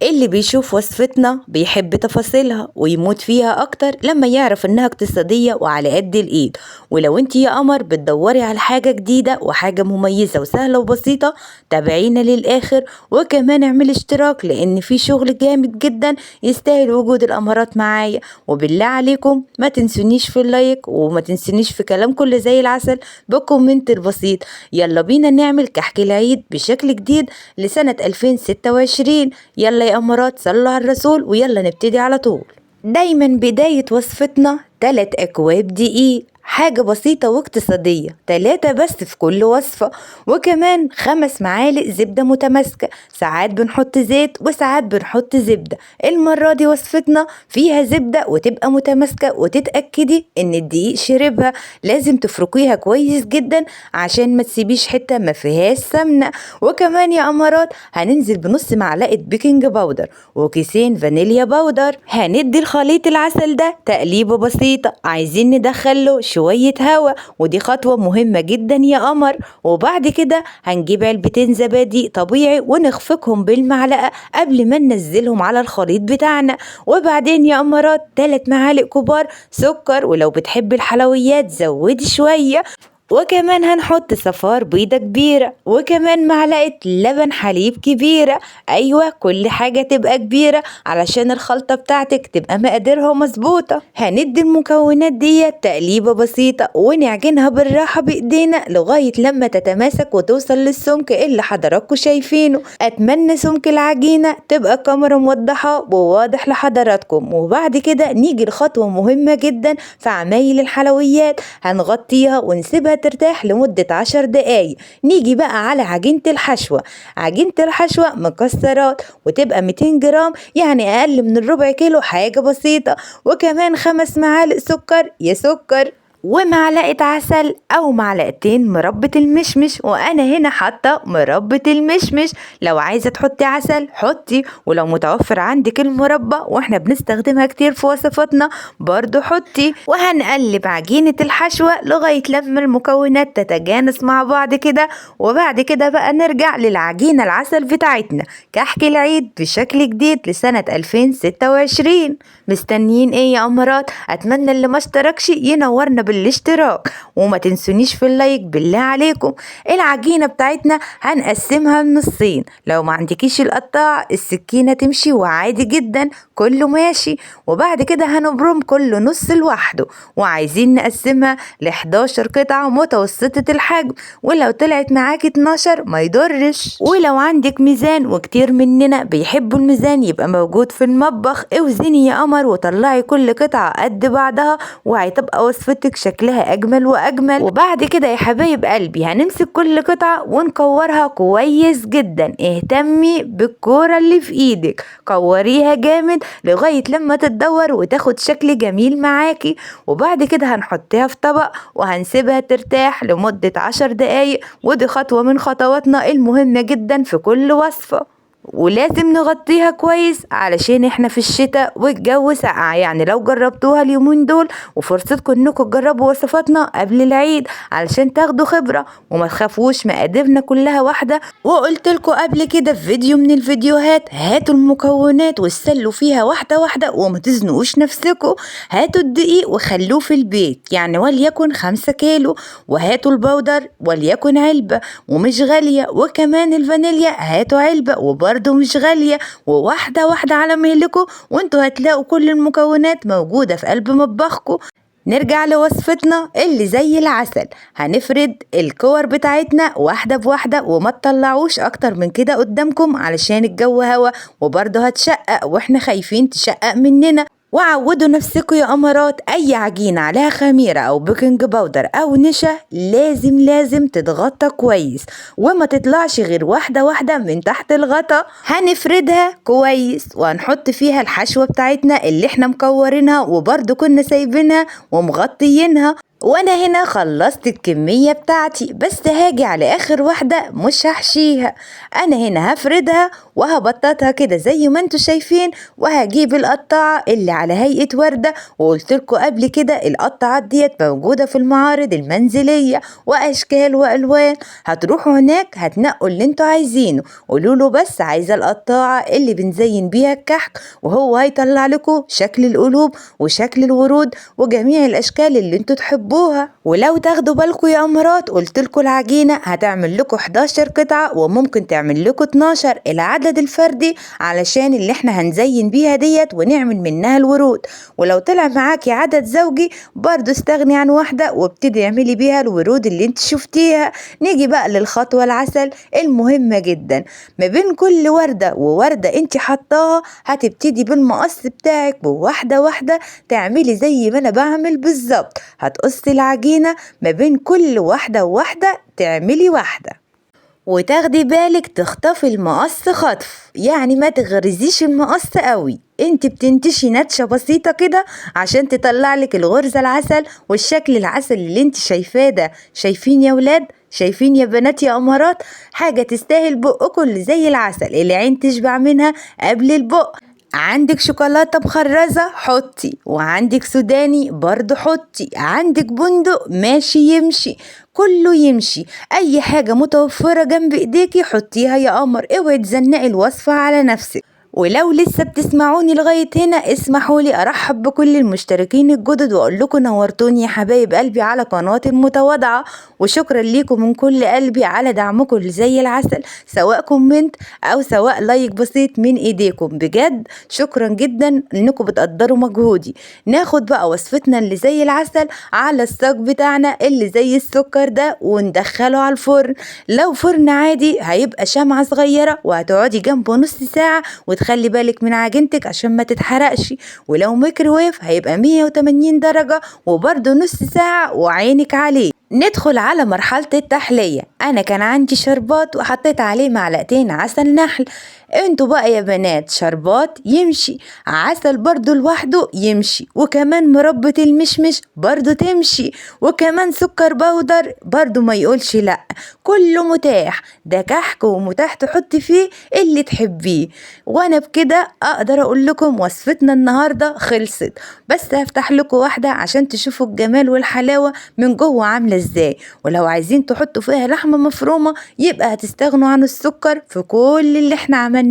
اللي بيشوف وصفتنا بيحب تفاصيلها ويموت فيها أكتر لما يعرف إنها اقتصادية وعلى قد الإيد. ولو انتي يا قمر بتدوري على حاجة جديدة وحاجة مميزة وسهلة وبسيطة، تابعينا للآخر وكمان اعملي اشتراك، لأن في شغل جامد جدا يستاهل وجود الأمارات معايا. وبالله عليكم ما تنسونيش في اللايك، وما تنسونيش في كلام كل زي العسل بالكومنت البسيط. يلا بينا نعمل كحك العيد بشكل جديد لسنة 2026. يلا يا أمارات صلوا على الرسول ويلا نبتدي على طول. دايما بداية وصفتنا 3 أكواب دقيق، حاجة بسيطة واقتصادية، 3 بس في كل وصفة، وكمان 5 معالق زبدة متماسكة. ساعات بنحط زيت وساعات بنحط زبدة، المرة دي وصفتنا فيها زبدة وتبقى متماسكة، وتتأكدي ان الدقيق شربها. لازم تفركيها كويس جدا عشان ما تسيبيش حتة ما فيهاش سمنة. وكمان يا أمارات هننزل بنص معلقة بيكنج باودر وكيسين فانيليا باودر. هندي الخليط العسل ده تقليبه بسيطة، عايزين ندخله شوية هوا، ودي خطوة مهمة جدا يا قمر. وبعد كده هنجيب علبتين زبادي طبيعي ونخفقهم بالمعلقة قبل ما ننزلهم على الخليط بتاعنا. وبعدين يا قمرات 3 معالق كبار سكر، ولو بتحب الحلويات زودي شوية. وكمان هنحط صفار بيضة كبيرة، وكمان معلقة لبن حليب كبيرة. ايوه كل حاجة تبقى كبيرة علشان الخلطة بتاعتك تبقى مقاديرها مظبوطة. هندي المكونات دي تقليبة بسيطة ونعجنها بالراحة بايدينا لغاية لما تتماسك وتوصل للسمك اللي حضراتكم شايفينه. اتمنى سمك العجينة تبقى الكاميرا موضحة وواضح لحضراتكم. وبعد كده نيجي لخطوة مهمة جدا في عمايل الحلويات، هنغطيها ونسيبها ترتاح لمدة 10 دقايق. نيجي بقى على عجينة الحشوة. عجينة الحشوة مكسرات وتبقى 200 جرام، يعني أقل من الربع كيلو، حاجة بسيطة. وكمان 5 معالق سكر يا سكر، ومعلقة عسل أو معلقتين مربى المشمش، وأنا هنا حاطة مربى المشمش. لو عايزة تحطي عسل حطي، ولو متوفر عندك المربى واحنا بنستخدمها كتير في وصفاتنا برضو حطي. وهنقلب عجينة الحشوة لغاية لما المكونات تتجانس مع بعض كده. وبعد كده بقى نرجع للعجينة العسل بتاعتنا، كحك العيد بشكل جديد لسنة 2026. مستنيين ايه يا أمارات؟ أتمنى اللي ما اشتركش ينورنا بالاشتراك، وما تنسونيش في اللايك بالله عليكم. العجينة بتاعتنا هنقسمها لنصين، لو ما عندكيش القطاع السكينة تمشي وعادي جدا كله ماشي. وبعد كده هنبرم كل نص لوحده، وعايزين نقسمها ل11 قطعة متوسطة الحجم، ولو طلعت معاكي 12 ما يضرش. ولو عندك ميزان، وكتير مننا بيحبوا الميزان يبقى موجود في المطبخ، اوزني يا قمر وطلعي كل قطعة قد بعضها، وهتبقى وصفتك شكلها اجمل واجمل. وبعد كده يا حبايب قلبي هنمسك كل قطعة ونكورها كويس جدا. اهتمي بالكورة اللي في ايدك، كوريها جامد لغاية لما تتدور وتاخد شكل جميل معاكي. وبعد كده هنحطها في طبق وهنسيبها ترتاح لمدة 10 دقايق، ودي خطوة من خطواتنا المهمة جدا في كل وصفة. ولازم نغطيها كويس علشان احنا في الشتاء والجو ساقع، يعني لو جربتوها اليومين دول وفرصتكم انكم تجربوا وصفاتنا قبل العيد علشان تاخدوا خبرة وما تخافوش، مقاديرنا كلها واحدة. وقلت لكم قبل كده في فيديو من الفيديوهات، هاتوا المكونات وتسلوا فيها واحدة واحدة وما تزنقوش نفسكم. هاتوا الدقيق وخلوه في البيت، يعني وليكن 5 كيلو، وهاتوا البودر وليكن علبة ومش غالية، وكمان الفانيليا هاتوا علبة وبرضه مش غالية، وواحدة واحدة على مهلكوا وانتوا هتلاقوا كل المكونات موجودة في قلب مطبخكم. نرجع لوصفتنا اللي زي العسل، هنفرد الكور بتاعتنا واحدة بواحدة وما تطلعوش اكتر من كده قدامكم علشان الجو هوا وبرضه هتشقق واحنا خايفين تشقق مننا. وعودوا نفسكم يا أمارات، أي عجينة عليها خميرة أو بيكنج باودر أو نشا لازم تتغطى كويس وما تطلعش غير واحدة واحدة من تحت الغطا. هنفردها كويس وهنحط فيها الحشوة بتاعتنا اللي احنا مكورينها وبرضو كنا سايبينها ومغطيينها. وانا هنا خلصت الكمية بتاعتي، بس هاجي على اخر واحدة مش هحشيها. انا هنا هفردها وهبططها كده زي ما انتوا شايفين، وهجيب القطاعة اللي على هيئة وردة. وقلتلكوا قبل كده القطاعات ديت موجودة في المعارض المنزلية واشكال والوان. هتروحوا هناك هتنقوا اللي انتوا عايزينه، قولوله بس عايزة القطاعة اللي بنزين بيها الكحك، وهو هيطلع لكم شكل القلوب وشكل الورود وجميع الاشكال اللي انتوا تحبوها. ولو تاخدوا بالكم يا امارات، قلتلكوا العجينة هتعمل لكم 11 قطعة وممكن تعمل لكم 12 العدد الفردي، علشان اللي احنا هنزين بيها ديت ونعمل منها الورود. ولو طلع معاكي عدد زوجي برضو استغني عن واحدة وابتدي اعملي بيها الورود اللي انت شفتيها. نيجي بقى للخطوة العسل المهمة جدا. ما بين كل وردة ووردة انت حطاها هتبتدي بالمقص بتاعك بواحدة واحدة تعملي زي ما انا بعمل بالظبط. هتقصي العجينة ما بين كل واحدة وواحدة تعملي واحدة، وتاخدي بالك تخطفي المقص خطف، يعني ما تغرزيش المقص قوي. انت بتنتشي نتشة بسيطة كده عشان تطلع لك الغرزة العسل والشكل العسل اللي انت شايفاه ده. شايفين يا ولاد؟ شايفين يا بنات يا امارات؟ حاجة تستاهل بقكم اللي زي العسل، العين تشبع منها قبل البق. عندك شوكولاتة مخرزة حطي، وعندك سوداني برضو حطي، عندك بندق ماشي يمشي، كله يمشي. اي حاجة متوفرة جنب ايديكي حطيها يا قمر، اوعي تزنقي الوصفة على نفسك. ولو لسه بتسمعوني لغاية هنا اسمحولي ارحب بكل المشتركين الجدد واقول لكم نورتوني يا حبايب قلبي على قناتي المتواضعة، وشكرا ليكم من كل قلبي على دعمكم اللي زي العسل، سواء كومنت او سواء لايك بسيط من ايديكم. بجد شكرا جدا انكم بتقدروا مجهودي. ناخد بقى وصفتنا اللي زي العسل على الصاج بتاعنا اللي زي السكر ده وندخله على الفرن. لو فرن عادي هيبقى شمعة صغيرة وهتقعدي جنبه نص ساعة وتخلي بالك من عجينتك عشان ما تتحرقش. ولو ميكروويف هيبقى 180 درجة وبرده نص ساعة وعينك عليه. ندخل على مرحلة التحلية. انا كان عندي شربات وحطيت عليه معلقتين عسل نحل. انتوا بقى يا بنات شربات يمشي، عسل برضو لوحده يمشي، وكمان مربى المشمش برضو تمشي، وكمان سكر بودر برضو ما يقولش لا، كله متاح. ده كحك ومتاح تحطي فيه اللي تحبيه. وانا بكده اقدر اقول لكم وصفتنا النهاردة خلصت، بس هفتح لكم واحدة عشان تشوفوا الجمال والحلاوة من جوه عاملة ازاي. ولو عايزين تحطوا فيها لحمة مفرومة يبقى هتستغنوا عن السكر في كل اللي احنا عملناه،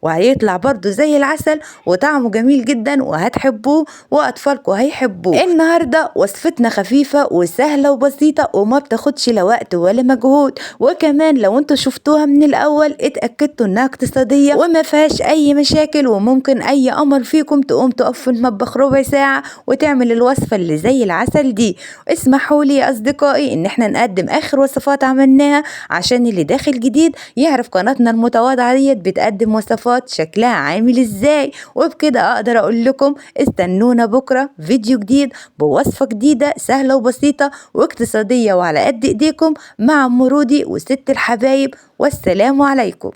وهيطلع برضو زي العسل وطعمه جميل جدا وهتحبوه واطفالكم هيحبوه. النهاردة وصفتنا خفيفة وسهلة وبسيطة وما بتاخدش لا وقت ولا مجهود، وكمان لو انتوا شفتوها من الاول اتأكدتوا انها اقتصادية وما فيهاش اي مشاكل، وممكن اي قمر فيكم تقوم تقف في المطبخ ربع ساعة وتعمل الوصفة اللي زي العسل دي. اسمحوا لي يا اصدقائي ان احنا نقدم اخر وصفات عملناها عشان اللي داخل جديد يعرف قناتنا المتواضعة ديت بتقدم وصفات شكلها عامل ازاي. وبكده اقدر اقول لكم استنونا بكرة فيديو جديد بوصفة جديدة سهلة وبسيطة واقتصادية وعلى قد ايديكم مع ام رودي وست الحبايب. والسلام عليكم.